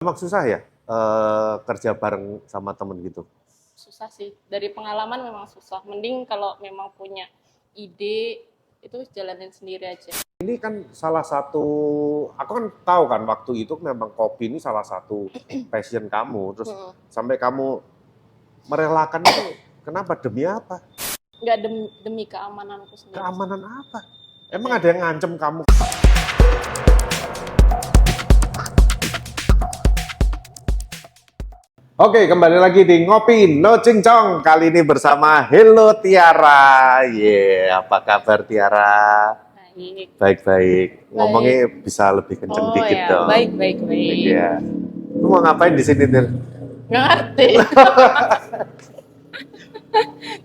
Emang susah ya kerja bareng sama temen gitu? Susah sih. Dari pengalaman memang susah. Mending kalau memang punya ide, itu jalanin sendiri aja. Ini kan salah satu, aku kan tahu kan waktu itu memang kopi ini salah satu passion kamu, terus sampai kamu merelakan itu, kenapa? Demi apa? Nggak demi keamananku sendiri. Keamanan apa? Emang Ada. ada yang ngancem kamu? Oke, kembali lagi di Ngopi No Cincong. Kali ini bersama Hello Tiara. Apa kabar Tiara? Baik. Baik-baik. Ngomongnya Baik. bisa lebih kenceng Oh dikit ya, dong. baik, baik, baik. Iya. Lu mau ngapain di sini, Tir? Nggak ngerti.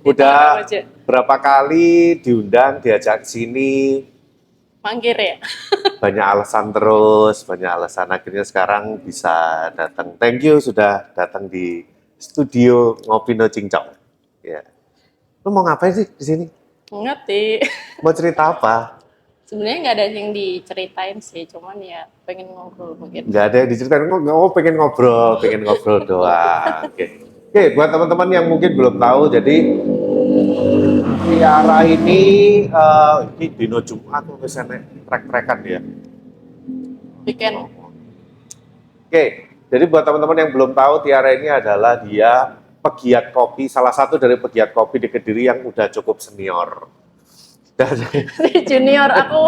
Udah aja. berapa kali diundang, diajak sini, Mangkir ya? banyak alasan terus, banyak alasan. Akhirnya sekarang bisa datang. Thank you sudah datang di studio Ngopi No Cincong. Ya. Lu mau ngapain sih di sini? Nggak ngerti. Mau cerita apa? Sebenarnya nggak ada yang diceritain sih, cuman ya pengen ngobrol mungkin. Nggak ada yang diceritain, pengen ngobrol doang. Oke, buat teman-teman yang mungkin belum tahu, jadi Tiara ini dino Jumat misalnya trek-trekan ya. Weekend. Oke, jadi buat teman-teman yang belum tahu, Tiara ini adalah dia pegiat kopi, salah satu dari pegiat kopi di Kediri yang udah cukup senior. Junior aku.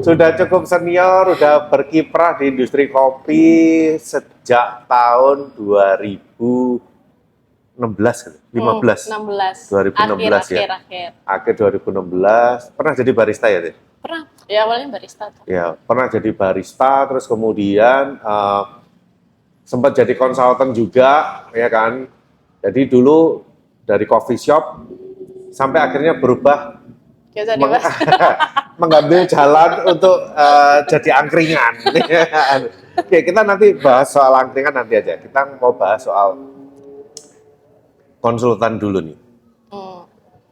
Sudah cukup senior, udah berkiprah di industri kopi sejak tahun 2016, 15, 16. 2016 ya. Akhir 2016. Pernah jadi barista ya, Teh? Pernah. Ya awalnya barista tuh. Ya, pernah jadi barista, terus kemudian sempat jadi konsultan juga, ya kan. Jadi dulu dari coffee shop sampai akhirnya berubah mengambil jalan untuk jadi angkringan. Oke, kita nanti bahas soal angkringan nanti aja. Kita mau bahas soal konsultan dulu nih.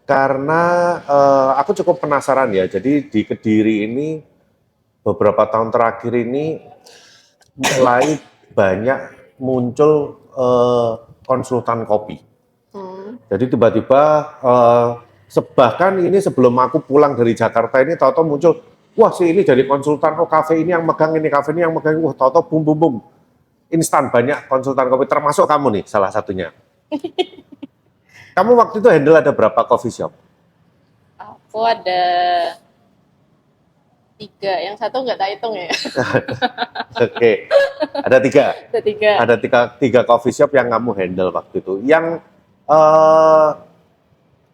Karena aku cukup penasaran ya. Jadi di Kediri ini beberapa tahun terakhir ini mulai banyak muncul konsultan kopi. Jadi tiba-tiba bahkan ini sebelum aku pulang dari Jakarta ini tahu-tahu muncul, wah si ini jadi konsultan, oh kafe ini yang megang, ini kafe ini yang megang, wah tahu-tahu bum bum bum. Instan banyak konsultan kopi, termasuk kamu nih salah satunya. Kamu waktu itu handle ada berapa coffee shop? Aku ada 3, yang satu nggak tak hitung ya. Oke, ada 3. Ada 3. Ada tiga coffee shop yang kamu handle waktu itu.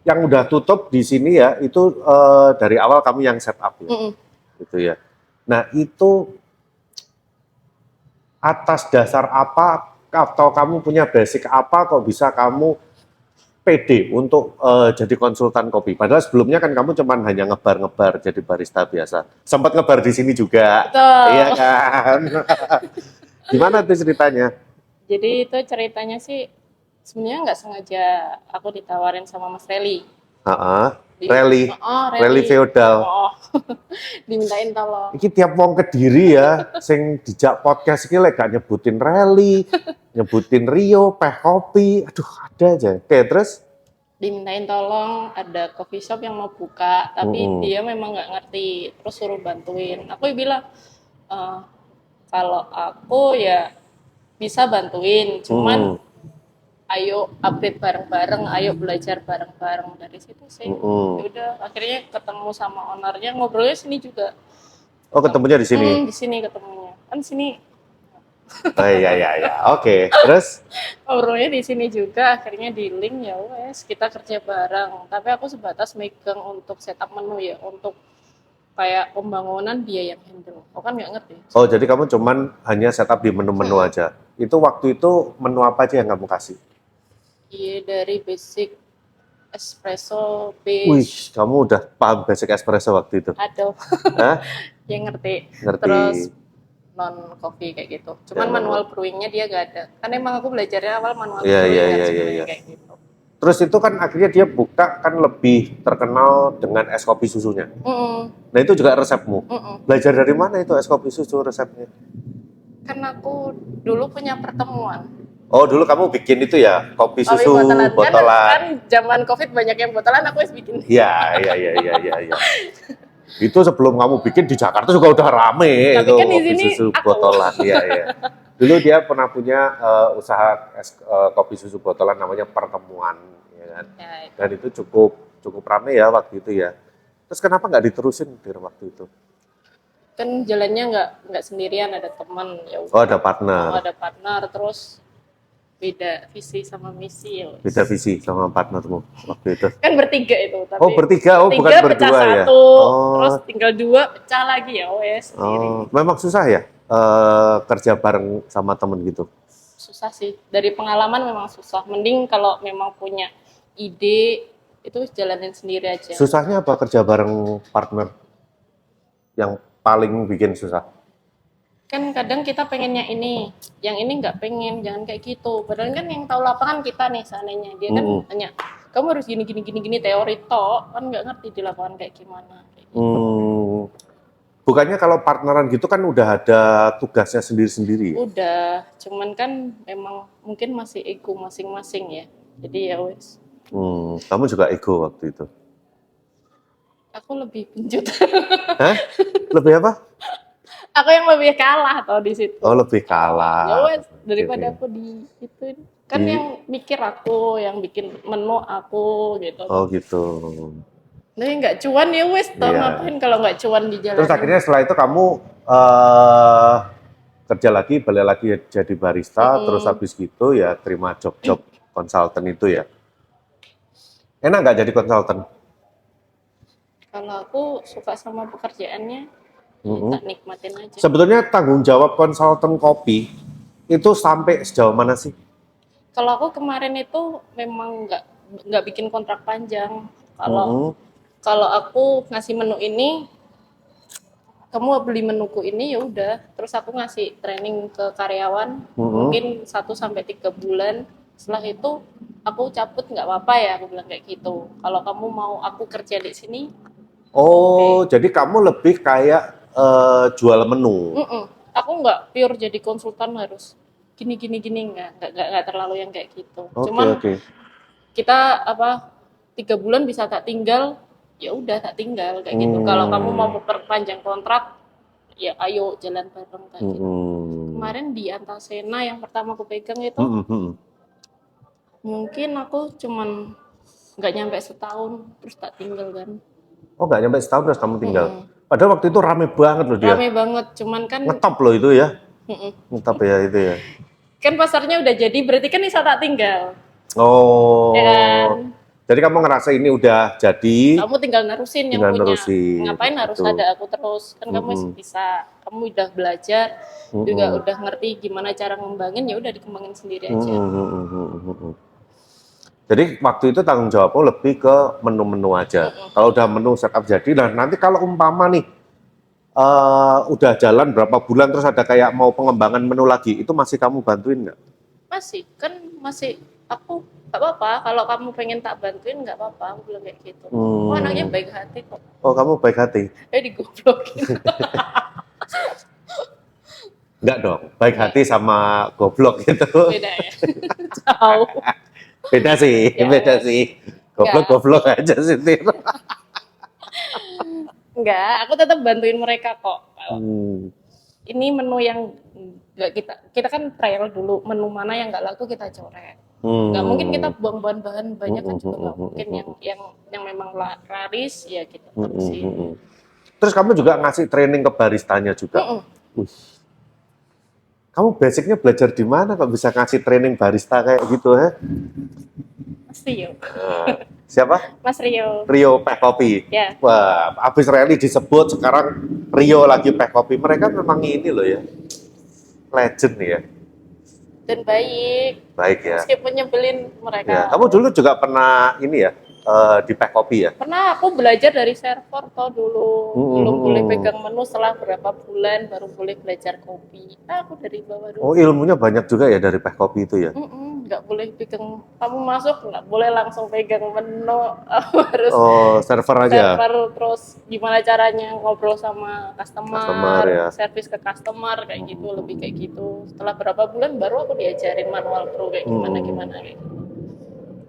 Yang udah tutup di sini ya, itu dari awal kamu yang set up ya, gitu ya. Nah itu atas dasar apa atau kamu punya basic apa kok bisa kamu pede untuk jadi konsultan kopi? Padahal sebelumnya kan kamu cuman hanya ngebar-ngebar jadi barista biasa. Sempat ngebar di sini juga, betul. Iya kan? Gimana tuh ceritanya? Jadi itu ceritanya sih sebenarnya nggak sengaja aku ditawarin sama Mas Reli. Rally feodal. Dimintain tolong. Iki tiap wong Kediri ya, sing dijak podcast iki lek gak nyebutin rally, nyebutin Rio, Peh Kopi, aduh ada aja. Oke, terus? Dimintain tolong, ada coffee shop yang mau buka, tapi dia memang nggak ngerti, terus suruh bantuin. Aku bilang, kalau aku ya bisa bantuin, cuman ayo upgrade bareng-bareng, ayo belajar bareng-bareng. Dari situ sih. Udah akhirnya ketemu sama ownernya, ngobrolnya sini juga. Oh, ketemunya di sini? Di sini ketemunya. Kan sini. Oh iya. Oke, terus? Ngobrolnya di sini juga, akhirnya di link ya wes kita kerja bareng. Tapi aku sebatas megang untuk setup menu ya, untuk kayak pembangunan dia yang handle. Aku kan nggak ngerti. Oh, jadi kamu cuman hanya setup di menu-menu aja. Itu waktu itu menu apa aja yang kamu kasih? Iya, dari basic espresso, base. Wih, kamu udah paham basic espresso waktu itu? Aduh. Hah? Yang ngerti. Ngerti. Terus non coffee kayak gitu. Cuman manual brewingnya dia gak ada. Kan emang aku belajarnya awal manual brewing Iya. kayak gitu. Terus itu kan akhirnya dia buka kan lebih terkenal dengan es kopi susunya. Nah itu juga resepmu. Belajar dari mana itu es kopi susu resepnya? Kan aku dulu punya pertemuan. Oh, dulu kamu bikin itu ya, kopi Kopi susu botolan. Kan botolan. zaman COVID banyak yang botolan, aku harus bikin. Ya, ya, ya, ya, ya, ya. Itu sebelum kamu bikin di Jakarta juga udah rame Tapi itu kan di kopi sini susu aku. botolan. Iya, iya. Dulu dia pernah punya usaha kopi susu botolan namanya Pertemuan, ya kan? Ya, Dan itu cukup rame ya waktu itu ya. Terus kenapa nggak diterusin di waktu itu? kan jalannya nggak sendirian, ada teman ya Oh, udah. ada partner. Oh, ada partner, terus beda visi sama misi ya wes. Beda visi sama partnermu waktu itu. Kan bertiga itu, tapi Oh, bertiga, oh bukan pecah berdua ya. satu, Oh, terus tinggal dua pecah lagi ya wes sendiri. oh, memang susah ya kerja bareng sama temen gitu. Susah sih, dari pengalaman memang susah. Mending kalau memang punya ide itu jalanin sendiri aja. Susahnya apa kerja bareng partner? Yang paling bikin susah? Kan kadang kita pengennya ini, yang ini nggak pengen, jangan kayak gitu. Padahal kan yang tahu lapangan kita nih seandainya, dia kan tanya, kamu harus gini teori tok, kan nggak ngerti di lapangan kayak gimana. Kayak gitu. Bukannya kalau partneran gitu kan udah ada tugasnya sendiri-sendiri ya? Udah, cuman kan memang mungkin masih ego masing-masing ya. Jadi ya wes. Kamu juga ego waktu itu? Aku lebih penjut. Hah? Lebih apa? Aku yang lebih kalah tau di situ. Oh, lebih kalah. Ya wes, daripada aku di itu kan yang mikir aku, yang bikin menu aku gitu. Oh gitu. Nah, nggak cuan ya wes, tau ngapain kalau nggak cuan di jalan. Terus akhirnya setelah itu kamu kerja lagi, balik lagi jadi barista, terus habis gitu ya terima job-job konsultan itu ya. Enak nggak jadi konsultan? Kalau aku suka sama pekerjaannya, tak nikmatin aja. Sebetulnya tanggung jawab konsultan kopi itu sampai sejauh mana sih? Kalau aku kemarin itu memang nggak bikin kontrak panjang. Kalau aku ngasih menu ini, kamu beli menuku ini ya udah. Terus aku ngasih training ke karyawan, mungkin 1-3 bulan. Setelah itu aku cabut nggak apa-apa ya, aku bilang kayak gitu. Kalau kamu mau aku kerja di sini. Oh, jadi kamu lebih kayak jual menu. Aku nggak pure jadi konsultan harus gini nggak terlalu yang kayak gitu. Cuman kita 3 bulan bisa tak tinggal, ya udah tak tinggal kayak gitu. Kalau kamu mau memperpanjang kontrak, ya ayo jalan bareng kayak gitu. Kemarin di Antasena yang pertama aku pegang itu, mungkin aku cuman nggak nyampe setahun terus tak tinggal kan. Oh, nggak nyampe setahun terus kamu tinggal. Padahal waktu itu rame banget loh dia. Rame banget, cuman kan ngetop loh itu ya. Ngetop ya itu ya. Kan pasarnya udah jadi, berarti kan bisa tak tinggal. Oh. Ya kan? Jadi kamu ngerasa ini udah jadi. Kamu tinggal nerusin yang punya. Ngapain harus ada aku terus? Kan kamu masih bisa. Kamu udah belajar, juga udah ngerti gimana cara ngembangin, ya udah dikembangin sendiri aja. Jadi waktu itu tanggung jawabmu lebih ke menu-menu aja. Kalau udah menu setup jadi, dan nanti kalau umpama nih udah jalan berapa bulan terus ada kayak mau pengembangan menu lagi, itu masih kamu bantuin nggak? Masih, kan masih aku nggak apa-apa. Kalau kamu pengen tak bantuin nggak apa-apa, aku bilang kayak gitu. Oh, anaknya baik hati kok. Oh, kamu baik hati? Digoblokin. Enggak dong, baik hati sama goblok gitu. Beda ya? Jauh. Beda sih, ya, beda sih. Goblok-goblok aja sih. Enggak, aku tetap bantuin mereka kok. Ini menu yang nggak kita kan trial dulu, menu mana yang nggak laku kita coret. Nggak mungkin kita buang bahan-bahan banyak kan juga nggak mungkin. Yang memang laris ya kita terusin. Terus kamu juga ngasih training ke baristanya juga. Kamu basicnya belajar di mana kok bisa ngasih training barista kayak gitu ya? Mas Rio. Siapa? Mas Rio. Rio Peh Kopi. Ya. Wah, abis rally disebut sekarang Rio lagi Peh Kopi. Mereka memang ini loh ya, legend ya. Dan baik. Baik ya. Meskipun nyebelin mereka. Ya. Kamu dulu juga pernah ini ya, di Peh Kopi ya? Pernah, aku belajar dari server toh dulu. Belum boleh pegang menu, setelah berapa bulan baru boleh belajar kopi. Aku dari bawah dulu. Oh, ilmunya banyak juga ya dari Peh Kopi itu ya? nggak boleh pegang, kamu masuk nggak boleh langsung pegang menu, harus Oh, server aja. server, terus gimana caranya ngobrol sama Customer ya. servis ke customer kayak gitu, lebih kayak gitu. Setelah berapa bulan baru aku diajarin manual pro kayak gimana kayak gitu.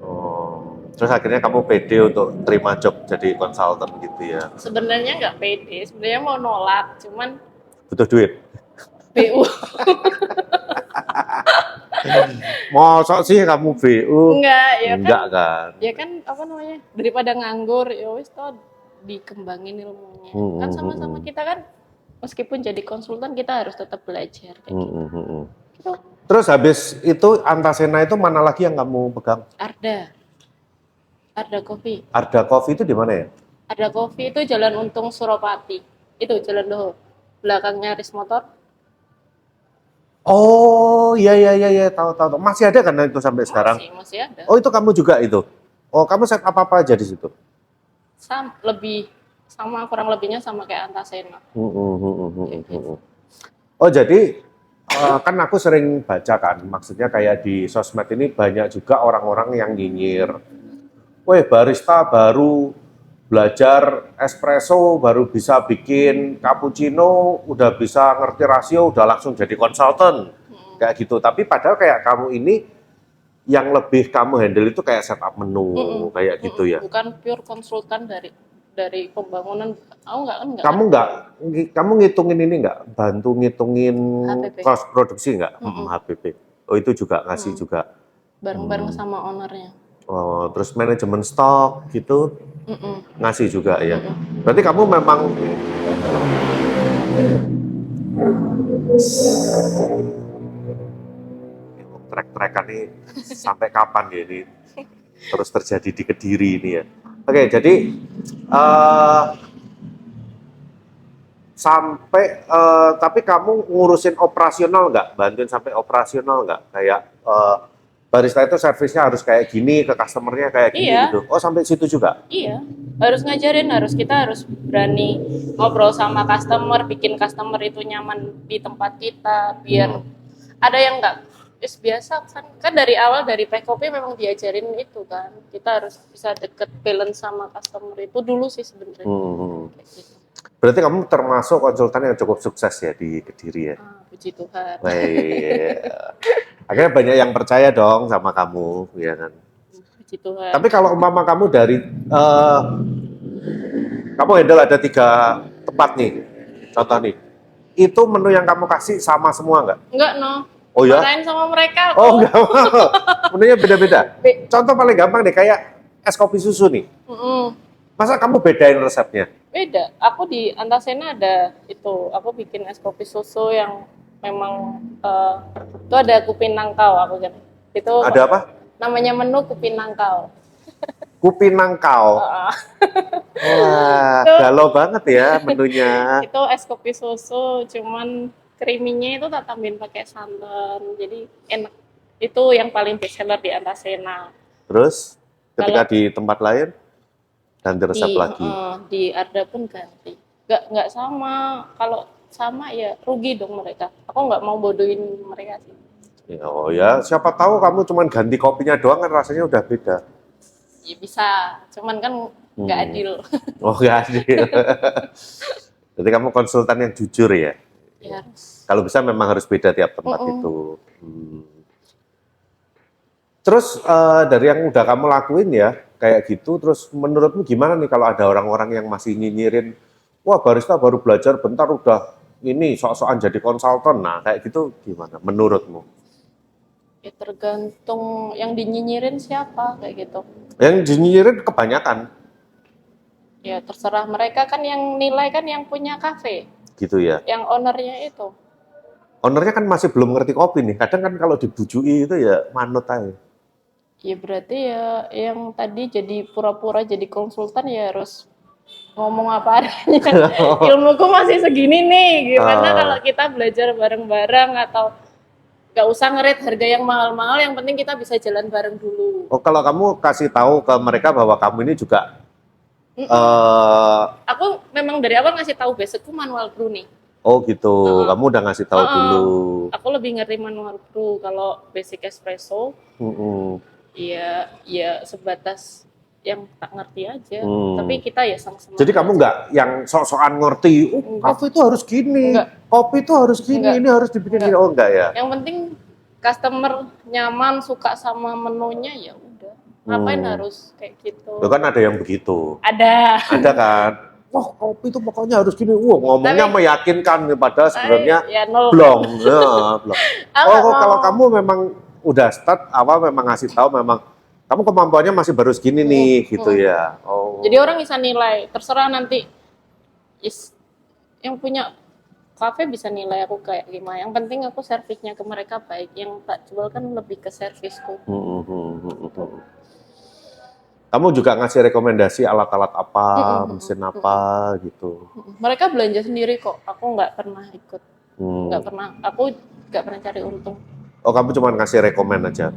Oh, terus akhirnya kamu pede untuk terima job jadi konsultan gitu ya? Sebenarnya nggak pede, sebenarnya mau nolak, cuman Butuh duit? BU. Masa sih kamu BU? Enggak, ya kan? Enggak kan? Ya kan apa namanya? Daripada nganggur, ya wis toh dikembangin ilmunya. Kan sama-sama kita kan meskipun jadi konsultan kita harus tetap belajar kayak gitu. Gitu. Terus habis itu Antasena itu mana lagi yang kamu pegang? Arda Coffee. Arda Coffee itu di mana ya? Arda Coffee itu Jalan Untung Suropati. Itu Jalan Doho. Belakangnya Ris Motor. Oh, iya, tahu. Masih ada kan itu sampai sekarang? Masih ada. Oh, itu kamu juga itu? Oh, kamu set apa aja di situ? Kurang lebihnya sama kayak Antasena. Gitu. Oh, jadi kan aku sering baca kan, maksudnya kayak di sosmed ini banyak juga orang-orang yang nyinyir. Weh, barista baru belajar espresso, baru bisa bikin cappuccino, udah bisa ngerti rasio, udah langsung jadi konsultan. Kayak gitu. Tapi padahal kayak kamu ini, yang lebih kamu handle itu kayak setup menu, kayak gitu ya. Bukan pure konsultan dari pembangunan. Enggak. Kamu ngitungin ini nggak? Bantu ngitungin HPP. cost produksi nggak? HPP. Oh, itu juga ngasih juga. Bareng-bareng sama ownernya. Oh, terus manajemen stok gitu ngasih juga ya. Berarti kamu memang trek-trekan nih sampai kapan ya ini terus terjadi di Kediri ini ya. Oke, jadi tapi kamu ngurusin operasional nggak? Bantuin sampai operasional nggak? Kayak barista itu servisnya harus kayak gini, ke customernya kayak gini gitu. Oh, sampai situ juga? Iya, harus ngajarin, kita harus berani ngobrol sama customer, bikin customer itu nyaman di tempat kita, biar ada yang nggak biasa kan dari awal dari PKP memang diajarin itu kan, kita harus bisa deket balance sama customer itu dulu sih sebenarnya. Gitu. Berarti kamu termasuk konsultan yang cukup sukses ya di Kediri ya? Puji Tuhan. Baik. Akhirnya banyak yang percaya dong sama kamu, ya kan? Puji Tuhan. Tapi kalau umpama kamu dari, kamu handle ada 3 tempat nih, contoh nih. Itu menu yang kamu kasih sama semua nggak? Enggak, Oh ya? Marahin sama mereka. Oh, enggak mau. Menunya beda-beda. Contoh paling gampang deh, kayak es kopi susu nih. Masa kamu bedain resepnya? Beda. Aku di Antasena ada itu. Aku bikin es kopi susu yang memang itu ada kupin nangkau aku kan. Itu ada apa? Namanya menu kupin nangkau. Kupin nangkau. Wah, galau banget ya menunya. Itu es kopi susu, cuman creaminya itu tak tambahin pakai santan. Jadi enak. Itu yang paling best seller di Antasena. Terus ketika di tempat lain ganti resep lagi. Di Arda pun ganti. Nggak sama. Kalau sama ya rugi dong mereka. Aku nggak mau bodohin mereka sih. Oh ya, siapa tahu kamu cuma ganti kopinya doang kan rasanya udah beda. Ya bisa, cuman kan nggak adil. Oh, nggak adil. Jadi kamu konsultan yang jujur ya? Ya. Kalau bisa memang harus beda tiap tempat itu. Terus dari yang udah kamu lakuin ya, kayak gitu, terus menurutmu gimana nih kalau ada orang-orang yang masih nyinyirin, wah barista baru belajar bentar udah ini sok-sokan jadi konsultan, nah kayak gitu gimana menurutmu? Ya tergantung yang dinyinyirin siapa, kayak gitu. Yang dinyinyirin kebanyakan. Ya terserah mereka kan, yang nilai kan yang punya kafe. Gitu ya? Yang ownernya itu. Ownernya kan masih belum ngerti kopi nih, kadang kan kalau dibujui itu ya manut aja. Ya berarti ya yang tadi jadi pura-pura jadi konsultan ya harus ngomong apa adanya. Ilmuku masih segini nih, gimana kalau kita belajar bareng-bareng atau nggak usah ngerit harga yang mahal-mahal, yang penting kita bisa jalan bareng dulu. Oh, kalau kamu kasih tahu ke mereka bahwa kamu ini juga Aku memang dari awal ngasih tahu basicku manual brew nih. Oh gitu, Heeh. kamu udah ngasih tahu dulu. Aku lebih ngerti manual brew. Kalau basic espresso, Mm-mm. ya sebatas yang tak ngerti aja. Hmm. Tapi kita ya sama-sama Jadi kamu belajar. nggak yang sok-sokan ngerti, Enggak. kafe itu harus gini, Enggak. kopi itu harus gini, Enggak. ini harus dibikin Enggak. gini. Oh enggak ya? Yang penting customer nyaman, suka sama menunya, ya udah. Ngapain harus kayak gitu? Loh kan ada yang begitu. Ada. Ada kan? Wah kopi itu pokoknya harus gini. Wah ngomongnya Tapi- meyakinkan, padahal sebenarnya ya nol. blong. Ya, blong. Aku Oh nggak mau. kalau kamu memang udah start awal memang ngasih tahu memang kamu kemampuannya masih baru segini nih gitu ya. Oh. Jadi orang bisa nilai, terserah nanti yang punya kafe bisa nilai aku kayak gimana. Yang penting aku servisnya ke mereka baik. Yang tak jual kan lebih ke servisku. Kamu juga ngasih rekomendasi alat-alat apa, mesin apa gitu. Mereka belanja sendiri kok. Aku nggak pernah ikut. Hmm. Nggak pernah. Aku nggak pernah cari untung. Oh kamu cuma ngasih rekomend aja.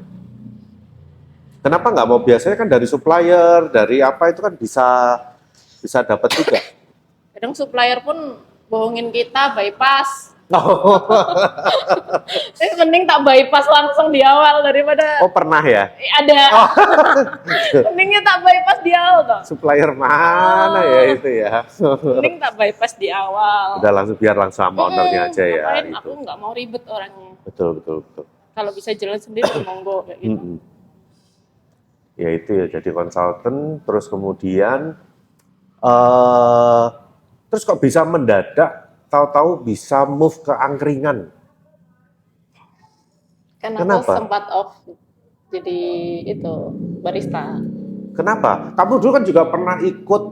Kenapa nggak mau? Biasanya kan dari supplier, dari apa itu kan bisa dapat juga. Kadang supplier pun bohongin kita, bypass. Oh, Tapi mending tak bypass langsung di awal daripada oh pernah ya? ada. Mendingnya tak bypass di awal toh. Supplier mana ya itu ya? Mending tak bypass di awal. Udah langsung biar langsung sama ownernya aja ya. Ngapain? Gitu. Aku nggak mau ribet orangnya. Betul. Kalau bisa jalan sendiri monggo kayak gitu. Ya itu ya jadi konsultan, terus kemudian terus kok bisa mendadak tahu-tahu bisa move ke angkringan? Kan Kenapa? aku sempat off jadi itu barista. Kenapa? Kamu dulu kan juga pernah ikut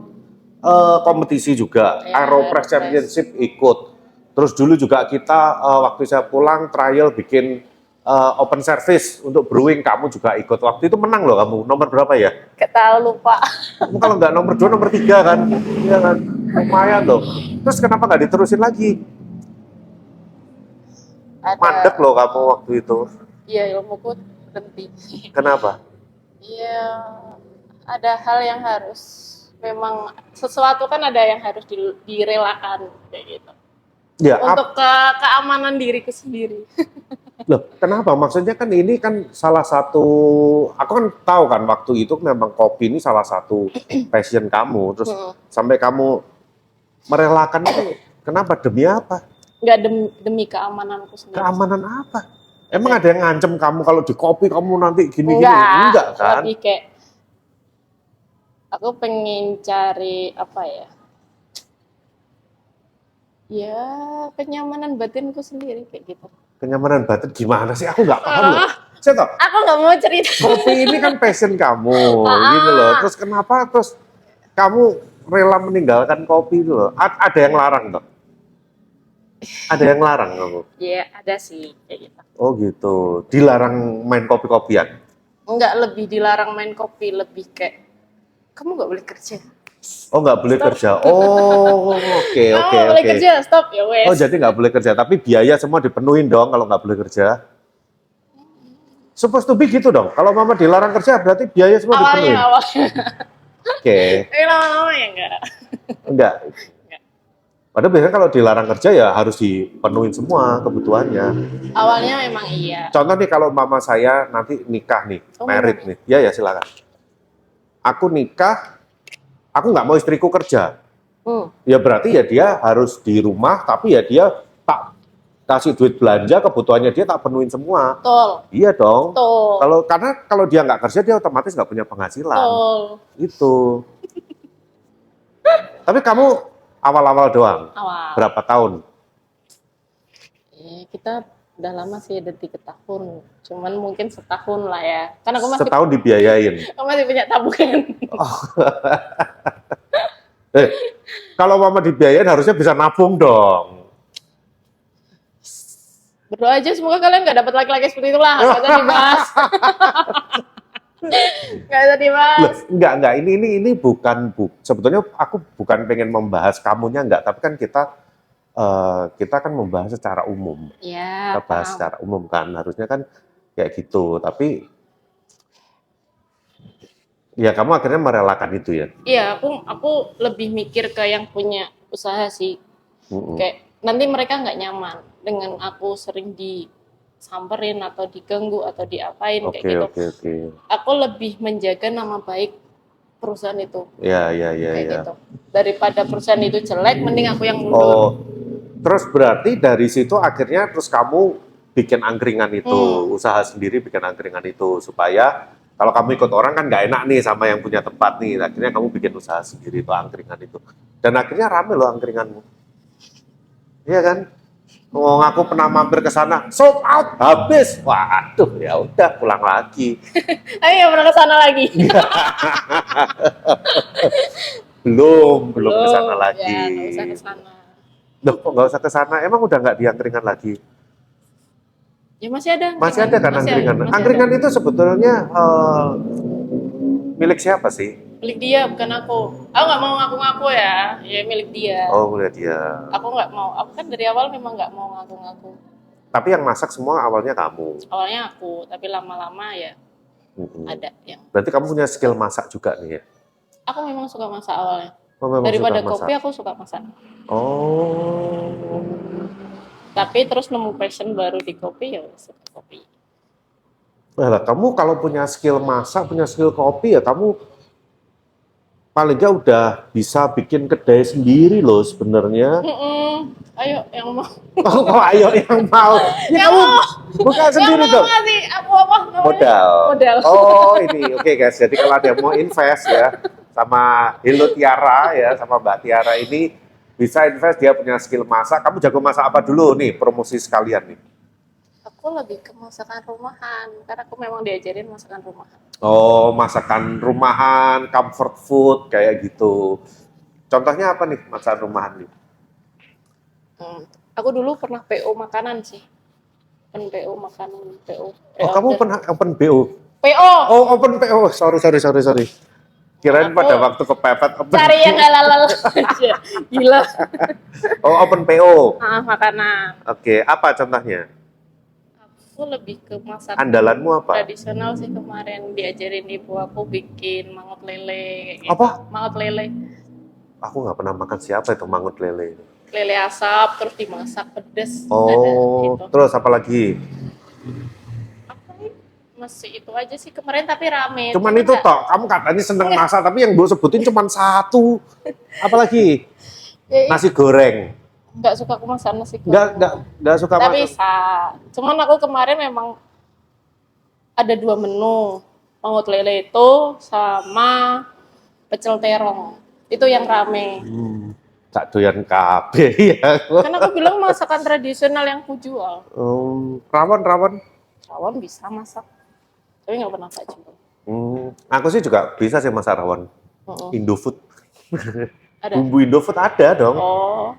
kompetisi juga, Ya, Aeropress Aeropress. Championship ikut. Terus dulu juga kita waktu saya pulang trial bikin open service untuk brewing, kamu juga ikut. Waktu itu menang loh kamu, nomor berapa ya? Gak tahu, lupa. Kamu kalau nggak nomor 2, nomor 3 kan? Iya kan? Lumayan loh. Terus kenapa nggak diterusin lagi? Mandek loh kamu waktu itu. Iya, ilmuku berhenti. Kenapa? Iya, ada hal yang harus memang sesuatu kan ada yang harus direlakan kayak gitu. Ya, Untuk keamanan diriku sendiri. loh, kenapa? Maksudnya kan ini kan salah satu, aku kan tahu kan waktu itu memang kopi ini salah satu passion kamu, terus sampai kamu merelakan itu, kenapa? Demi apa? Nggak demi keamananku sendiri. Keamanan apa? Emang ada yang ngancem kamu kalau di kopi kamu nanti gini-gini? Enggak, Enggak kan? lebih kayak aku pengen cari apa ya? Ya, kenyamanan batinku sendiri kayak gitu. Kenyamanan batin gimana sih? Aku nggak paham loh. Saya tahu, Aku nggak mau cerita. kopi ini kan passion kamu, gitu loh. Terus kenapa terus kamu rela meninggalkan kopi itu loh? Ada yang larang toh? Ada yang larang kamu? Ya, ada sih kayak gitu. Oh gitu, dilarang main kopi-kopian? Enggak, lebih dilarang main kopi, lebih kayak kamu nggak boleh kerja. Oh nggak boleh kerja. Oh oke. Boleh kerja, stop ya wes. Oh jadi nggak boleh kerja, tapi biaya semua dipenuhin dong kalau nggak boleh kerja. Supposed to be gitu dong. Kalau mama dilarang kerja berarti biaya semua dipenuhin. Awalnya. Oke. Tapi lama-lama ya enggak. Enggak. Padahal biasanya kalau dilarang kerja ya harus dipenuhin semua kebutuhannya. Awalnya memang iya. Contoh nih kalau mama saya nanti nikah nih, married nih. Ya silakan. Aku nikah, aku nggak mau istriku kerja. Ya berarti ya dia harus di rumah, tapi ya dia tak kasih duit belanja, kebutuhannya dia tak penuhin semua. Betul. Iya dong. Betul. Karena kalau dia nggak kerja dia otomatis nggak punya penghasilan. Betul. Itu. Tapi kamu awal-awal doang. Awal. Berapa tahun? Kita udah lama sih, ada 3 tahun. Cuman mungkin setahun lah ya. Karena aku masih Setahun dibiayain. aku masih punya tabungan. Kalau mama dibiayain harusnya bisa nabung dong. Berdoa aja semoga kalian nggak dapat laki-laki seperti itulah. Nggak usah dibahas. Nggak usah dibahas. Enggak. Ini bukan sebetulnya aku bukan pengen membahas kamunya enggak, tapi kan kita kan membahas secara umum. Iya. Kita bahas secara umum kan, harusnya kan kayak gitu. Tapi ya kamu akhirnya merelakan itu ya. Iya, aku lebih mikir ke yang punya usaha sih. Kayak nanti mereka nggak nyaman dengan aku sering disamperin atau diganggu atau diapain kayak Oke, gitu. oke, oke. Aku lebih menjaga nama baik perusahaan itu Ya, ya, ya, kayak ya. gitu. Daripada perusahaan itu jelek, mending aku yang mundur. Oh, terus berarti dari situ akhirnya terus kamu bikin angkringan itu, usaha sendiri bikin angkringan itu supaya kalau kamu ikut orang kan nggak enak nih sama yang punya tempat nih, akhirnya kamu bikin usaha sendiri itu angkringan itu, dan akhirnya rame loh angkringanmu, iya kan? Ngomong aku pernah mampir ke sana, sold out habis, waduh ya udah pulang lagi. Tapi nggak pernah ke sana lagi. belum ke sana lagi. Ya, nggak usah ke sana. Loh, kok nggak usah ke sana? Emang udah nggak di angkringan lagi? Ya masih ada. Masih ada kan angkringan? Masih Angkringan ada. itu sebetulnya milik siapa sih? Milik dia, bukan aku. Aku nggak mau ngaku-ngaku ya. Ya milik dia. Oh, milik dia. Aku nggak mau. Aku kan dari awal memang nggak mau ngaku-ngaku. Tapi yang masak semua awalnya kamu. Awalnya aku, tapi lama-lama ya ada yang. Berarti kamu punya skill masak juga nih ya? Aku memang suka masak awalnya. Oh, memang Daripada suka kopi masak. aku suka masak. Oh. Tapi terus nemu passion baru di kopi ya suka kopi. Lah, kamu kalau punya skill masak, punya skill kopi ya kamu paling nggak udah bisa bikin kedai sendiri loh sebenarnya. Ayo yang mau. Oh, ayo yang mau. Ya Yang kamu mau. buka sendiri Yang mau dong. ngasih aku apa namanya? Modal. Modal. Oh, ini oke guys. Jadi kalau ada yang mau invest ya sama Hello Tiara ya, sama Mbak Tiara ini bisa invest, dia punya skill masak. Kamu jago masak apa dulu nih? Promosi sekalian nih. Aku lebih ke masakan rumahan karena aku memang diajarin masakan rumahan. Oh, masakan rumahan, comfort food kayak gitu. Contohnya apa nih masakan rumahan nih? Aku dulu pernah PO makanan sih. PO makanan, PO. Oh, kamu pernah open BO? PO. Oh, open PO. Sorry. Kirain pada waktu kepepet open. Cari yang halal aja. Gila. Oh, open PO. Makanan. Oke, apa contohnya? Aku lebih ke masakan Andalanmu apa? tradisional sih kemarin diajarin ibu aku bikin mangut lele kayak gitu. Apa? Mangut lele. Aku nggak pernah makan, siapa itu mangut lele. Lele asap terus dimasak pedes. Oh, ada itu. terus apa lagi? Apa nih? Masih itu aja sih kemarin tapi rame. Cuman itu toh, kamu katanya seneng masak, tapi yang gue sebutin cuma satu. Apalagi? Nasi goreng. Nggak suka aku masak nasi goreng. Nggak suka Nggak masak. bisa. Cuman aku kemarin memang ada 2 menu. Mangut lele itu sama pecel terong. Itu yang rame. Cak doyan kabeh ya. Kan aku bilang masakan tradisional yang ku jual. Rawon. Rawon bisa masak. Tapi nggak pernah tak coba. Aku sih juga bisa sih masak rawon. Indofood. Ada. Bumbu Indofood ada dong. Oh.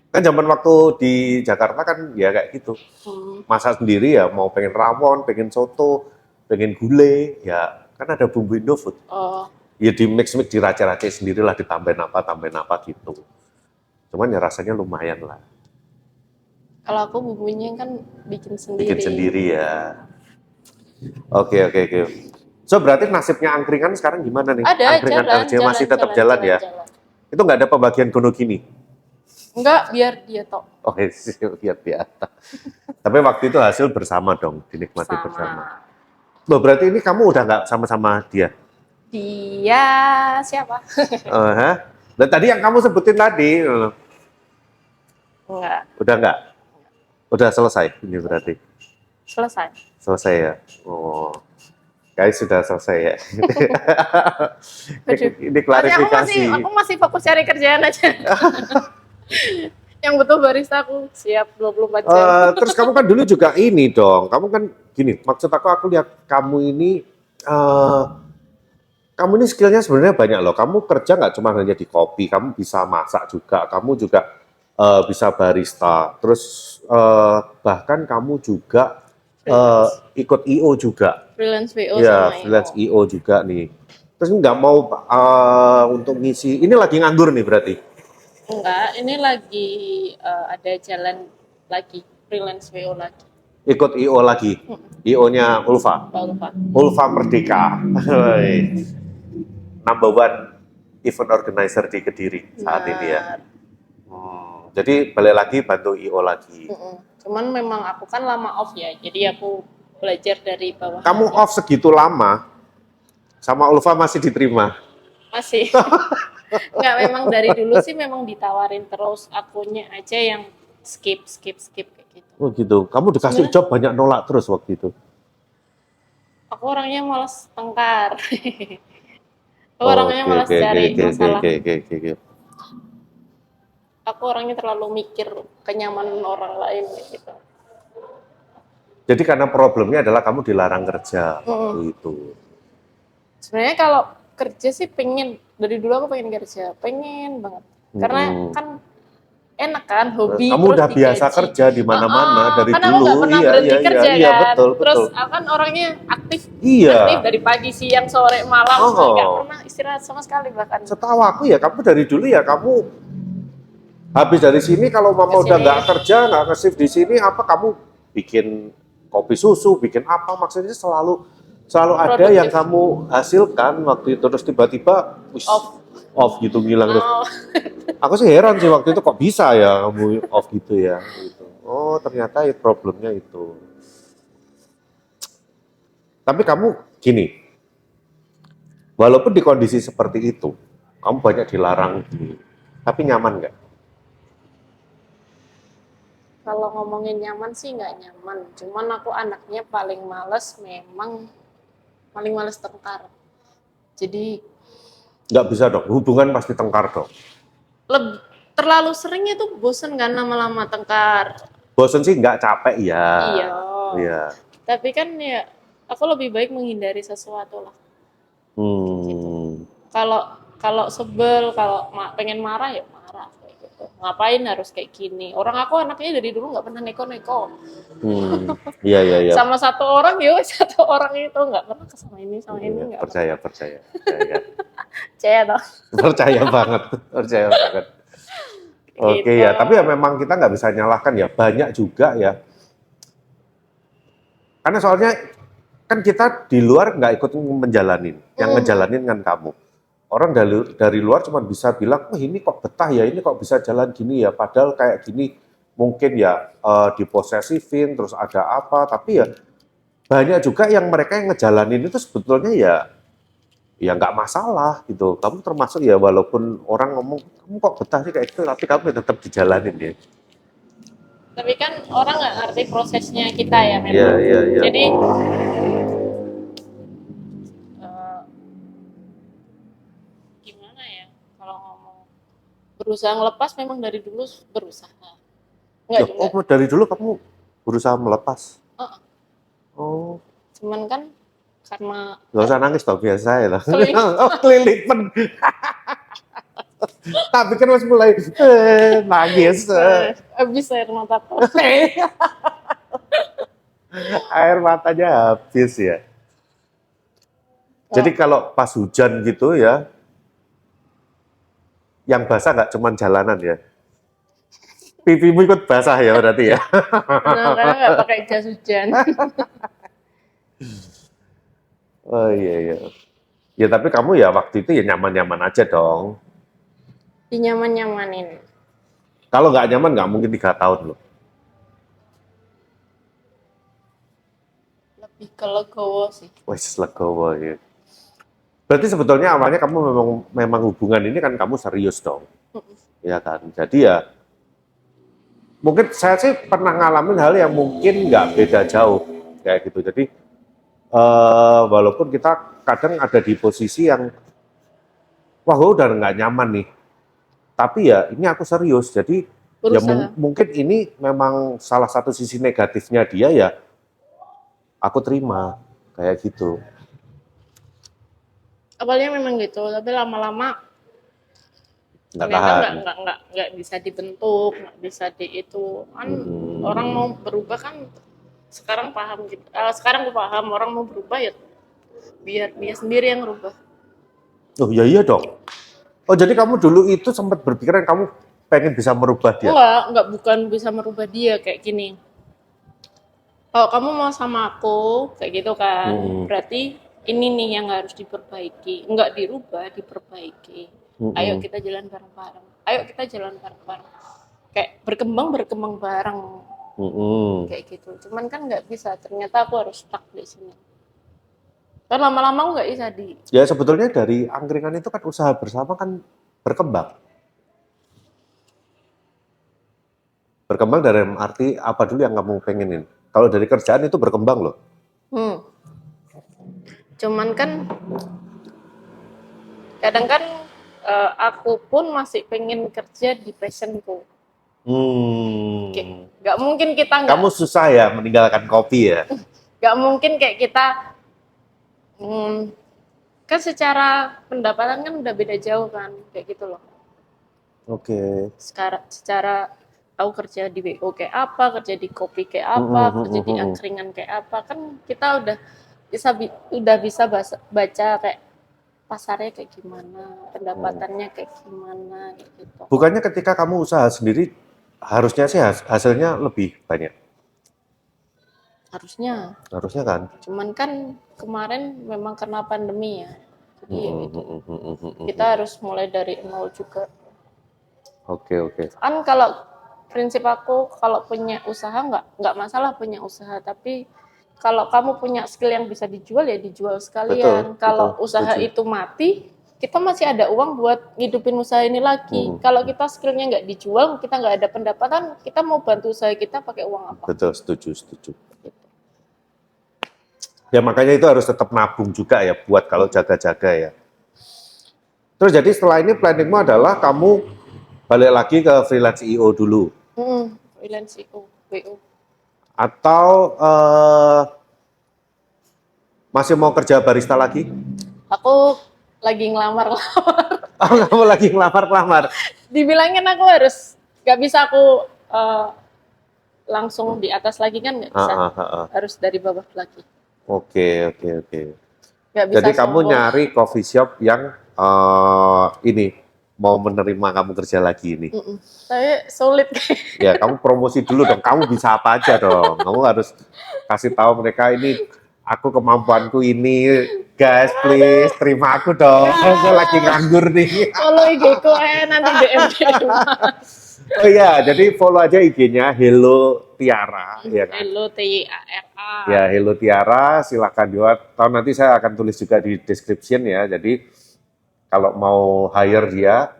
Kan zaman waktu di Jakarta kan ya kayak gitu. Masak sendiri ya, mau pengen rawon, pengen soto, pengen gulai, ya kan ada bumbu Indofood. Oh. Ya di mix diracik-racik sendirilah, ditambahin apa gitu. Cuman ya rasanya lumayan lah. Kalau aku bumbunya kan bikin sendiri. Bikin sendiri ya. Oke. So berarti nasibnya angkringan sekarang gimana nih? Ada, angkringan LJ masih tetap jalan ya? Itu nggak ada pembagian gunung gini? Enggak, biar dia tok. Oke, biar biasa. Tapi waktu itu hasil bersama dong, dinikmati bersama. Loh, berarti ini kamu udah nggak sama-sama dia? Dia siapa? Dan tadi yang kamu sebutin tadi, Enggak. udah nggak? Udah selesai ini berarti? Selesai ya? Oh, guys sudah selesai ya? Ini klarifikasi. Aku masih fokus cari kerjaan aja. Yang butuh barista aku siap 24 jam. Terus kamu kan dulu juga ini dong, kamu kan gini, maksud aku lihat kamu ini skillnya sebenarnya banyak loh. Kamu kerja nggak cuma hanya di kopi, kamu bisa masak juga, kamu juga bisa barista. Terus bahkan kamu juga ikut IO juga. Freelance VO Ya, sama freelance IO. IO juga nih. Terus nggak mau untuk ngisi, ini lagi nganggur nih berarti? Enggak, ini lagi ada jalan lagi, freelance VO lagi. Ikut IO lagi? IO-nya Ulfa? Ulfa Merdeka. Number one event organizer di Kediri saat ini ya. Jadi balik lagi bantu IO lagi. Cuman memang aku kan lama off ya, jadi aku belajar dari bawah. Kamu aja. off segitu lama, sama Ulfa masih diterima? Masih. Nggak, memang dari dulu sih memang ditawarin terus, akunya aja yang skip kayak gitu. Oh gitu. Kamu dikasih job banyak nolak terus waktu itu? Aku orangnya malas tengkar. Aku orangnya malas cari masalah. Oke. Aku orangnya terlalu mikir kenyamanan orang lain gitu. Jadi karena problemnya adalah kamu dilarang kerja waktu itu. Sebenarnya kalau kerja sih pengen, dari dulu aku pengen kerja, pengen banget. Karena kan enak kan, hobi. Kamu terus udah biasa digaji. kerja di mana-mana dari kan dulu. aku nggak pernah berhenti kerja iya, kan. betul. Terus aku kan orangnya aktif Iya. dari pagi, siang, sore, malam, nggak pernah istirahat sama sekali bahkan. Setahu aku ya kamu dari dulu ya kamu habis dari sini kalau mama Kesini. udah nggak kerja, nggak nge-shift di sini, apa kamu bikin kopi susu, bikin apa, maksudnya selalu ada Produktif. yang kamu hasilkan waktu itu, terus tiba-tiba off gitu, ngilang terus. Aku sih heran sih waktu itu kok bisa ya kamu off gitu ya. Gitu. Oh ternyata problemnya itu. Tapi kamu gini, walaupun di kondisi seperti itu, kamu banyak dilarang, tapi nyaman nggak? Kalau ngomongin nyaman sih nggak nyaman. Cuman aku anaknya paling males, memang paling males tengkar. Jadi nggak bisa dong, hubungan pasti tengkar dong. Terlalu seringnya tuh bosen kan lama-lama tengkar. Bosen sih nggak, capek ya. Iya. Tapi kan ya aku lebih baik menghindari sesuatu lah. Kalau sebel, kalau pengen marah ya marah kayak gitu. Ngapain harus kayak gini? Orang aku anaknya dari dulu nggak pernah neko-neko. Iya. Sama satu orang ya, satu orang itu nggak pernah sama ini nggak. Percaya. Percaya dong. Percaya banget. Oke ya, tapi ya memang kita nggak bisa nyalahkan ya, banyak juga ya. Karena soalnya kan kita di luar nggak ikut menjalanin, yang ngejalanin kan kamu. Orang dari luar cuma bisa bilang, ini kok betah ya, ini kok bisa jalan gini ya, padahal kayak gini mungkin ya diposesifin, terus ada apa, tapi ya banyak juga yang mereka yang ngejalanin itu sebetulnya ya nggak masalah gitu. Kamu termasuk ya, walaupun orang ngomong kamu kok betah sih kayak gitu, tapi kamu tetap dijalanin ya. Tapi kan orang nggak ngerti prosesnya kita ya memang. Iya. Jadi gimana ya kalau ngomong berusaha ngelepas, memang dari dulu berusaha. Enggak juga. Oh, dari dulu kamu berusaha melepas? Oh. Cuman kan karena nggak usah nangis dong, biasa ya lah. Oh, kelilipan. Tapi kan masih mulai nangis. Habis air mataku. Air matanya habis ya. Jadi kalau pas hujan gitu ya, yang basah nggak cuma jalanan ya. Pipimu ikut basah ya berarti ya. Nah, karena nggak pakai jas hujan. Oh iya. Ya tapi kamu ya waktu itu ya nyaman-nyaman aja dong. Dinyaman-nyamanin. Kalau nggak nyaman nggak mungkin 3 tahun loh. Lebih ke legowo sih. Wes legowo ya. Berarti sebetulnya awalnya kamu memang hubungan ini kan kamu serius dong. Ya kan. Jadi ya mungkin saya sih pernah ngalamin hal yang mungkin nggak beda jauh kayak gitu. Jadi walaupun kita kadang ada di posisi yang wah gue udah nggak nyaman nih, tapi ya ini aku serius. Jadi ya mungkin ini memang salah satu sisi negatifnya dia ya, aku terima kayak gitu. Awalnya memang gitu, tapi lama-lama nggak bisa dibentuk, nggak bisa itu kan. Orang mau berubah kan sekarang paham gitu. Sekarang gue paham, orang mau berubah ya biar dia sendiri yang berubah. Oh iya dong. Oh jadi kamu dulu itu sempat berpikiran kamu pengen bisa merubah dia? Bukan bisa merubah dia kayak gini. Kalau kamu mau sama aku kayak gitu kan, berarti ini nih yang harus diperbaiki, nggak dirubah, diperbaiki. Ayo kita jalan bareng-bareng. kayak berkembang bareng kayak gitu. Cuman kan nggak bisa, ternyata aku harus stuck di sini. Kan lama-lama nggak bisa Ya sebetulnya dari angkringan itu kan usaha bersama kan berkembang. Berkembang dalam arti apa dulu yang kamu pengenin? Kalau dari kerjaan itu berkembang loh. Cuman kan kadang kan aku pun masih pengen kerja di passionku. Nggak mungkin kita nggak. Kamu susah ya meninggalkan kopi ya? Nggak mungkin kayak kita kan secara pendapatan kan udah beda jauh kan, kayak gitu loh. Oke. Secara aku kerja di WO kayak apa, kerja di kopi kayak apa, kerja di angkringan kayak apa, kan kita udah bisa baca kayak pasarnya kayak gimana, pendapatannya kayak gimana gitu. Bukannya ketika kamu usaha sendiri harusnya sih hasilnya lebih banyak? Harusnya kan? Cuman kan kemarin memang karena pandemi ya, jadi ya gitu. Kita harus mulai dari nol juga. Oke. Kan kalau prinsip aku, kalau punya usaha nggak masalah punya usaha, tapi kalau kamu punya skill yang bisa dijual ya dijual sekalian. Kalau usaha itu mati, kita masih ada uang buat ngidupin usaha ini lagi. Kalau kita skillnya nggak dijual, kita nggak ada pendapatan, kita mau bantu usaha kita pakai uang apa? Betul, setuju. Gitu. Ya makanya itu harus tetap nabung juga ya buat kalau jaga-jaga ya. Terus jadi setelah ini planningmu adalah kamu balik lagi ke freelance CEO dulu? Freelance CEO, WO. Atau masih mau kerja barista lagi? Aku lagi ngelamar. Oh, kamu lagi ngelamar? Dibilangin aku harus, nggak bisa aku langsung di atas lagi kan nggak bisa. Harus dari bawah lagi. Oke. Jadi kamu nyari coffee shop yang ini mau menerima kamu kerja lagi ini. Tapi sulit. Ya, kamu promosi dulu dong. Kamu bisa apa aja dong. Kamu harus kasih tahu mereka ini, aku kemampuanku ini, guys, please terima aku dong. Aku lagi nganggur nih. Follow IG-ku nanti DM. Oh iya, jadi follow aja IG-nya Hello Tiara, ya kan? Hello Tiara. Ya, Hello Tiara, silakan juga. Tahun nanti saya akan tulis juga di description ya. Jadi kalau mau hire dia,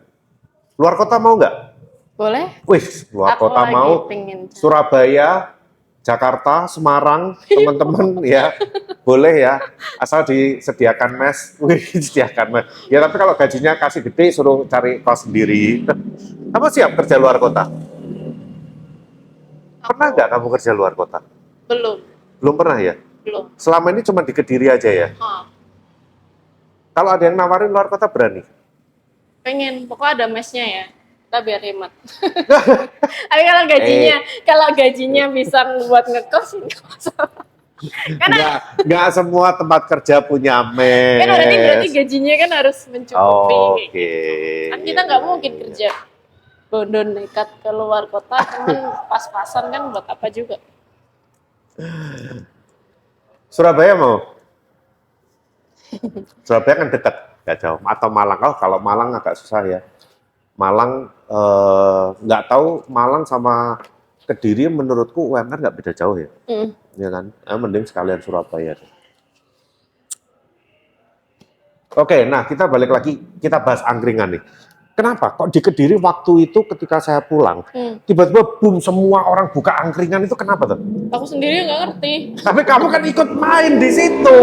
luar kota mau nggak? Boleh. Wih, luar kota mau. Surabaya, Jakarta, Semarang, teman-teman ya, boleh ya. Asal disediakan mes. Wih, disediakan mes. Ya tapi kalau gajinya kasih gede, suruh cari kos sendiri. Kamu siap kerja luar kota? Pernah nggak kamu kerja luar kota? Belum. Belum pernah ya? Belum. Selama ini cuma di Kediri aja ya? Kalau ada yang nawarin luar kota berani? Pengen, pokoknya ada mesnya ya. Kita biar hemat. Tapi kalau gajinya bisa buat ngekos, karena nggak semua tempat kerja punya mes. Kan berarti gajinya kan harus mencukupi. Oke. Kan kita nggak mungkin kerja bodoh nekat ke luar kota, cuman pas-pasan kan buat apa juga. Surabaya mau? Surabaya kan dekat, nggak jauh. Atau Malang? Oh, kalau Malang agak susah ya. Malang nggak tahu, Malang sama Kediri menurutku UMR nggak beda jauh ya. Ya kan? Mending sekalian Surabaya. Oke, nah kita balik lagi, kita bahas angkringan nih. Kenapa? Kok di Kediri waktu itu ketika saya pulang, tiba-tiba boom semua orang buka angkringan itu kenapa tuh? Aku sendiri nggak ngerti. Tapi kamu kan ikut main di situ.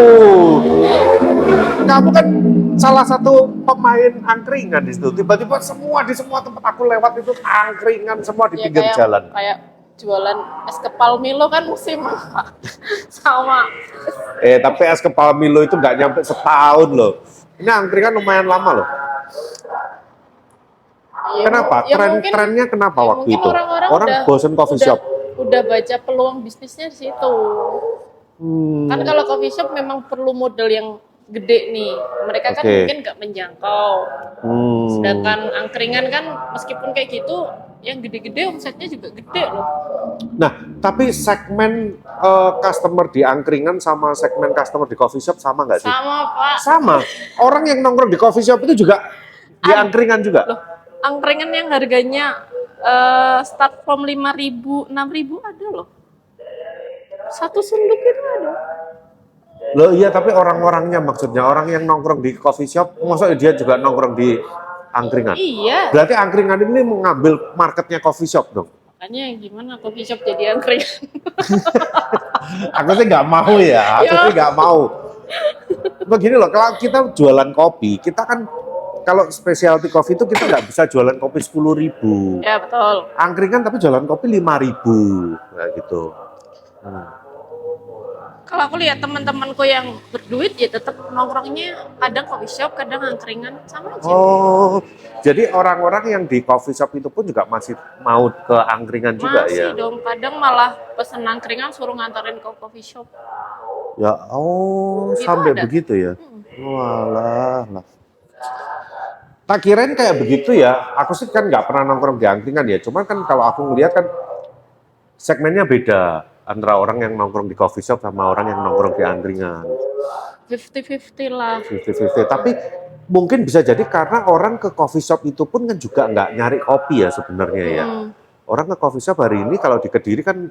Kamu kan salah satu pemain angkringan di situ. Tiba-tiba di semua tempat aku lewat itu angkringan semua di pinggir jalan. Kayak jualan es kepal Milo kan musim sama. Tapi es kepal Milo itu nggak nyampe setahun loh. Ini angkringan lumayan lama loh. Kenapa? Trennya kenapa waktu itu? Orang bosen coffee shop. Udah baca peluang bisnisnya di situ. Kan kalau coffee shop memang perlu modal yang gede nih. Mereka kan mungkin nggak menjangkau. Sedangkan angkringan kan meskipun kayak gitu, yang gede-gede omsetnya juga gede loh. Nah, tapi segmen customer di angkringan sama segmen customer di coffee shop sama nggak sih? Sama, Pak. Sama. Orang yang nongkrong di coffee shop itu juga di angkringan juga? Loh, angkringan yang harganya Start from 5.000, 6.000 ada loh. Satu senduk itu ada. Loh iya, tapi orang-orangnya maksudnya orang yang nongkrong di coffee shop, maksudnya dia juga nongkrong di angkringan. Iya. Berarti angkringan ini mengambil marketnya coffee shop dong. Makanya gimana coffee shop jadi angkringan? Aku sih nggak mau ya, aku sih nggak mau. Begini loh, kalau kita jualan kopi, kita kan kalau specialty coffee itu kita nggak bisa jualan kopi 10.000. Ya betul. Angkringan tapi jualan kopi 5.000, kayak gitu. Kalau aku lihat teman-temanku yang berduit ya tetap nongkrongnya kadang coffee shop, kadang angkringan sama aja. Oh, jadi orang-orang yang di coffee shop itu pun juga masih mau ke angkringan juga ya? Masih dong, kadang malah pesen angkringan suruh nganterin ke coffee shop. Ya, oh Itu sampai ada. begitu ya? Walah, lah. Tak kirain kayak begitu ya. Aku sih kan nggak pernah nongkrong di angkringan ya. Cuman kan kalau aku ngeliat kan segmennya beda antara orang yang nongkrong di coffee shop sama orang yang nongkrong di angkringan. 50-50 lah. 50-50. Tapi mungkin bisa jadi karena orang ke coffee shop itu pun kan juga nggak nyari kopi ya sebenarnya ya. Orang ke coffee shop hari ini kalau di Kediri kan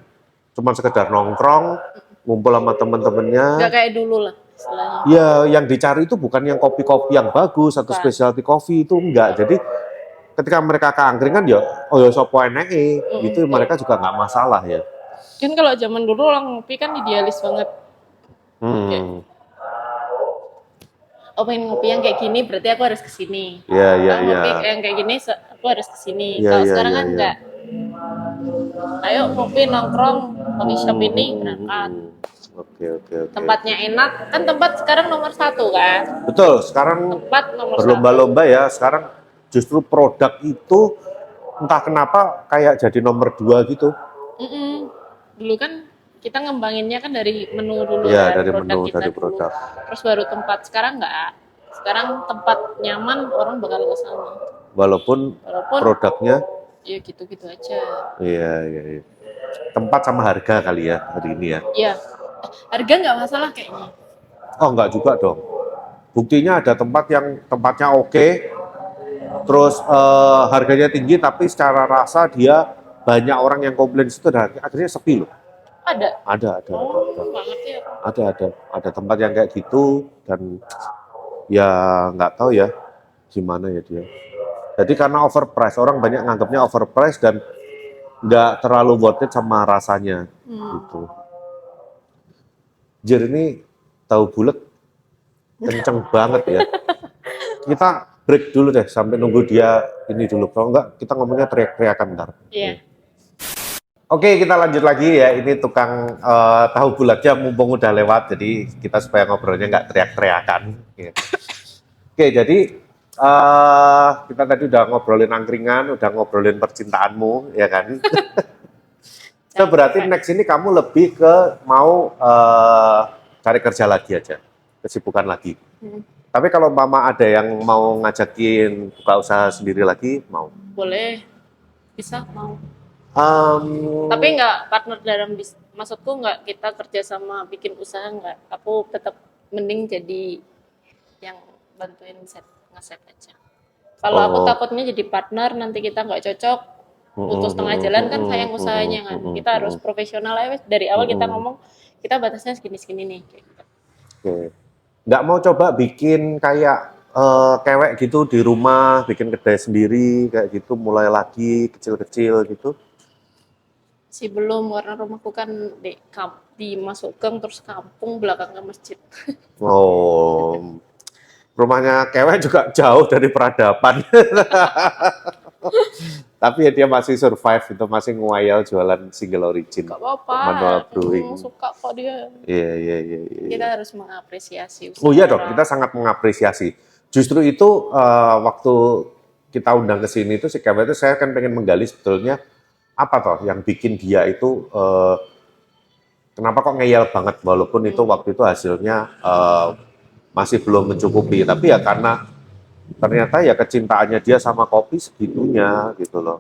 cuma sekedar nongkrong, ngumpul sama temen-temennya. Nggak kayak dulu lah istilahnya. Ya, yang dicari itu bukan yang kopi-kopi yang bagus atau Bukan. specialty coffee itu enggak. Jadi ketika mereka ke angkringan ya, oh ya sopo eneke, gitu mereka juga nggak masalah ya. Kan kalau zaman dulu orang ngopi kan idealis banget. Oh pengen ngopi yang kayak gini berarti aku harus kesini. Iya, iya, Kalau iya. ngopi yang kayak gini aku harus kesini. Iya, Kalau iya, sekarang iya, kan iya. enggak. Ayo ngopi nongkrong coffee shop ini berangkat. Oke. Tempatnya enak kan, tempat sekarang nomor 1 kan. Betul, sekarang Tempat nomor 1. berlomba-lomba ya. Sekarang justru produk itu entah kenapa kayak jadi nomor 2 gitu. Dulu kan kita ngembanginnya kan dari menu dulu Iya, kan, dari produk menu, kita dari dulu. produk. Terus baru tempat. Sekarang enggak. Sekarang tempat nyaman orang bakal ke sana. Walaupun produknya ya gitu-gitu aja. iya. Tempat sama harga kali ya hari ini ya. Iya. Harga nggak masalah kayaknya. Oh, enggak juga dong. Buktinya ada tempat yang tempatnya oke, terus harganya tinggi, tapi secara rasa dia banyak orang yang komplain situ dan akhirnya sepi loh. Ada. Ada. Banget ya. Ada tempat yang kayak gitu dan ya nggak tahu ya gimana ya dia. Jadi karena overprice, orang banyak nganggapnya overprice dan nggak terlalu worth it sama rasanya gitu. Jir ini tahu bulat kenceng banget ya. Kita break dulu deh sampai nunggu dia ini dulu. Kalau enggak kita ngomongnya teriak-teriakan ntar. Iya. Oke, kita lanjut lagi ya. Ini tukang tahu bulatnya mumpung udah lewat, jadi kita supaya ngobrolnya nggak teriak-teriakan. Oke, jadi kita tadi udah ngobrolin angkringan, udah ngobrolin percintaanmu, ya kan? So, berarti next ini kamu lebih ke mau cari kerja lagi aja, kesibukan lagi. Tapi kalau mama ada yang mau ngajakin buka usaha sendiri lagi, mau? Boleh, bisa mau. Um, Tapi nggak partner dalam bisnis. Maksudku nggak kita kerja sama bikin usaha, nggak. Aku tetap mending jadi yang bantuin ngeset aja. Kalau aku takutnya jadi partner nanti kita nggak cocok, putus tengah jalan kan sayang usahanya kan. Kita harus profesional aja dari awal kita ngomong kita batasnya segini nih. Kayak gitu. Oke. Nggak mau coba bikin kayak kewek gitu di rumah, bikin kedai sendiri kayak gitu, mulai lagi kecil-kecil gitu? Si belum, karena rumahku kan di masuk gang terus kampung belakangnya masjid. Oh, rumahnya kewek juga jauh dari peradaban. Tapi ya dia masih survive, itu masih nguayal jualan single origin. Gak apa-apa, manual brewing. Suka kok dia. Iya. Kita harus mengapresiasi. Oh iya dong, kita sangat mengapresiasi. Justru itu waktu kita undang ke sini itu si Kewek itu saya kan pengen menggali sebetulnya apa toh yang bikin dia itu kenapa kok ngeyel banget walaupun itu waktu itu hasilnya masih belum mencukupi, tapi ya karena ternyata ya kecintaannya dia sama kopi segitunya gitu loh.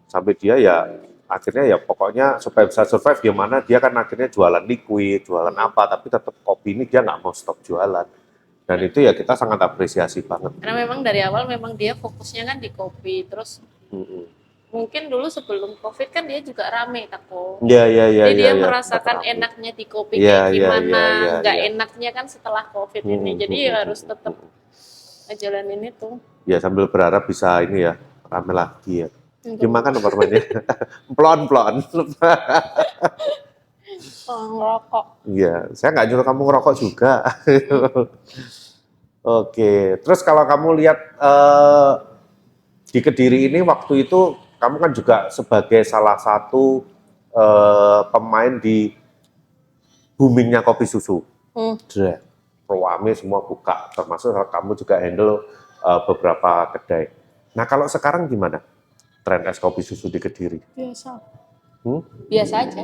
Sampai dia ya akhirnya ya pokoknya supaya bisa survive gimana dia kan akhirnya jualan liquid, jualan apa, tapi tetap kopi ini dia nggak mau stop jualan. Dan itu ya kita sangat apresiasi banget. Karena memang dari awal memang dia fokusnya kan di kopi, terus mungkin dulu sebelum COVID kan dia juga rame toko. Iya, iya, iya, Jadi iya, dia iya. merasakan Tetap. enaknya di kopi Iya, kayak iya, gimana, iya, iya, nggak iya. enaknya kan setelah COVID ini. Jadi ya harus tetap ngejalanin itu. Ya sambil berharap bisa ini ya, rame lagi ya. Enggak mau Dimakan apartemennya. Plon-plon. ngerokok. Iya, saya nggak nyuruh kamu ngerokok juga. Oke, terus kalau kamu lihat di Kediri ini waktu itu kamu kan juga sebagai salah satu pemain di boomingnya kopi susu. Dre, Rame semua buka, termasuk kamu juga handle beberapa kedai. Nah kalau sekarang gimana tren es kopi susu di Kediri? Biasa. Hmm? Biasa aja.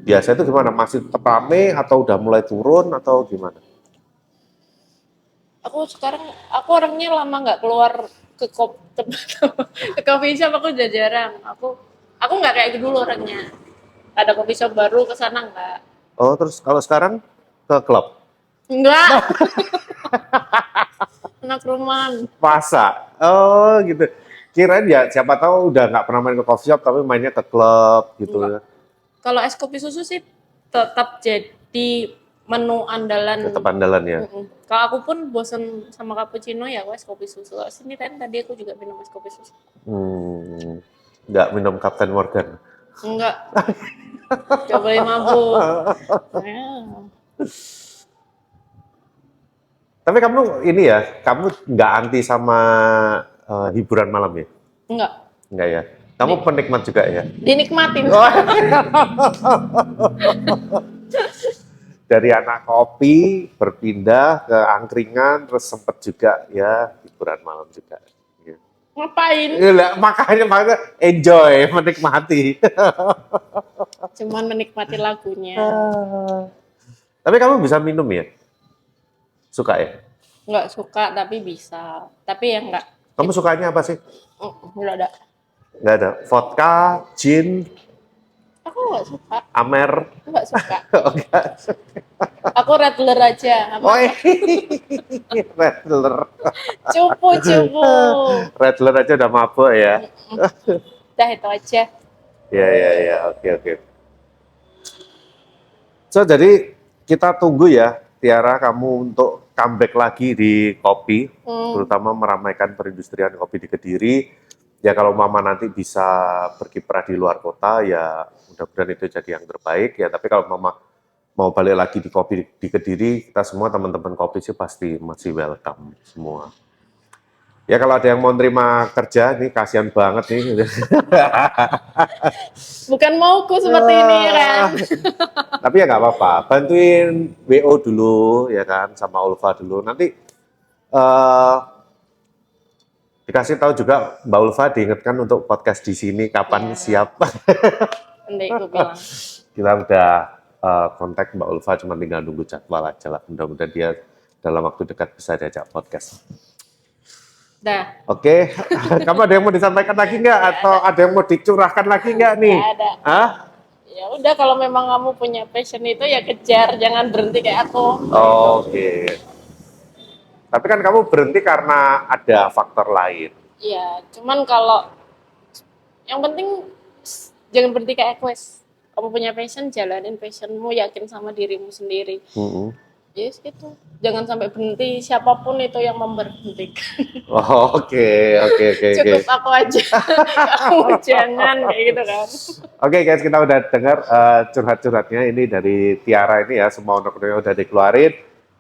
Biasa itu gimana? Masih tetap rame atau udah mulai turun atau gimana? Aku orangnya lama nggak keluar ke ke coffee shop, aku udah jarang. Aku nggak kayak dulu orangnya. Ada coffee shop baru ke sana nggak. Oh terus kalau sekarang ke klub? Enggak. Anak rumahan. Masa? Oh gitu. Kirain ya siapa tahu udah nggak pernah main ke coffee shop tapi mainnya ke klub gitu. Enggak. Kalau es kopi susu sih tetap jadi menu andalan. Tetap andalan ya. Kalau aku pun bosen sama cappuccino ya aku es kopi susu. Sini kan tadi aku juga minum es kopi susu. Nggak minum Captain Morgan? Enggak. Gak boleh mabuk. Tapi kamu ini ya, kamu nggak anti sama hiburan malam ya? Enggak. Enggak ya? Kamu penikmat juga ya? Dinikmatin. Oh. Dari anak kopi berpindah ke angkringan, terus sempat juga ya hiburan malam juga. Ngapain? Makanya enjoy, menikmati. Cuman menikmati lagunya. Tapi kamu bisa minum ya? Suka ya? Nggak suka, tapi bisa. Tapi ya nggak. Kamu sukanya apa sih? Nggak ada. Nggak ada. Vodka, gin, Aku nggak suka. Amer. Nggak suka. Oh, nggak suka. Aku Radler aja. Oh, Radler. Cupu. Radler aja udah mabuk ya. Udah itu aja. Ya. Oke. So, jadi kita tunggu ya, Tiara, kamu untuk comeback lagi di kopi, terutama meramaikan perindustrian kopi di Kediri. Ya kalau Mama nanti bisa berkiprah di luar kota, ya mudah-mudahan itu jadi yang terbaik. Ya tapi kalau Mama mau balik lagi di kopi di Kediri, kita semua teman-teman kopi sih pasti masih welcome semua. Ya kalau ada yang mau nerima kerja, nih kasihan banget nih. Bukan mauku seperti ini kan. Tapi ya nggak apa-apa, bantuin WO dulu ya kan, sama Ulfa dulu. Nanti dikasih tahu juga Mbak Ulfa diingatkan untuk podcast di sini kapan siap. Nanti aku bilang. Kita udah kontak Mbak Ulfa, cuma tinggal nunggu jadwal aja lah. Mudah-mudahan dia dalam waktu dekat bisa diajak podcast. Dah. Oke, kamu ada yang mau disampaikan lagi nggak? Atau ada yang mau dicurahkan lagi nggak nih? Nggak ada. Hah? Ya udah kalau memang kamu punya passion itu ya kejar, jangan berhenti kayak aku. Oke. Tapi kan kamu berhenti karena ada faktor lain. Iya, cuman kalau yang penting jangan berhenti kayak aku. Kamu punya passion, jalanin passionmu, yakin sama dirimu sendiri. Yes, itu. Jangan sampai berhenti, siapapun itu yang memberhentikan. Oke. Cukup aku aja. Kamu jangan kayak gitu kan. Oke guys, kita udah dengar curhat-curhatnya ini dari Tiara ini ya, semua unek-uneknya udah dikeluarin.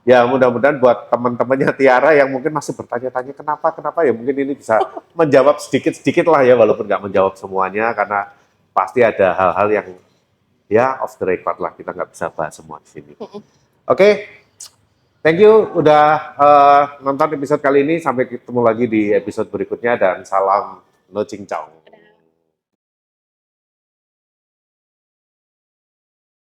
Ya mudah-mudahan buat teman-temannya Tiara yang mungkin masih bertanya-tanya kenapa ya, mungkin ini bisa menjawab sedikit-sedikit lah ya, walaupun nggak menjawab semuanya karena pasti ada hal-hal yang ya off the record lah, kita nggak bisa bahas semua di sini. Oke, thank you udah nonton episode kali ini, sampai ketemu lagi di episode berikutnya dan salam no cincong.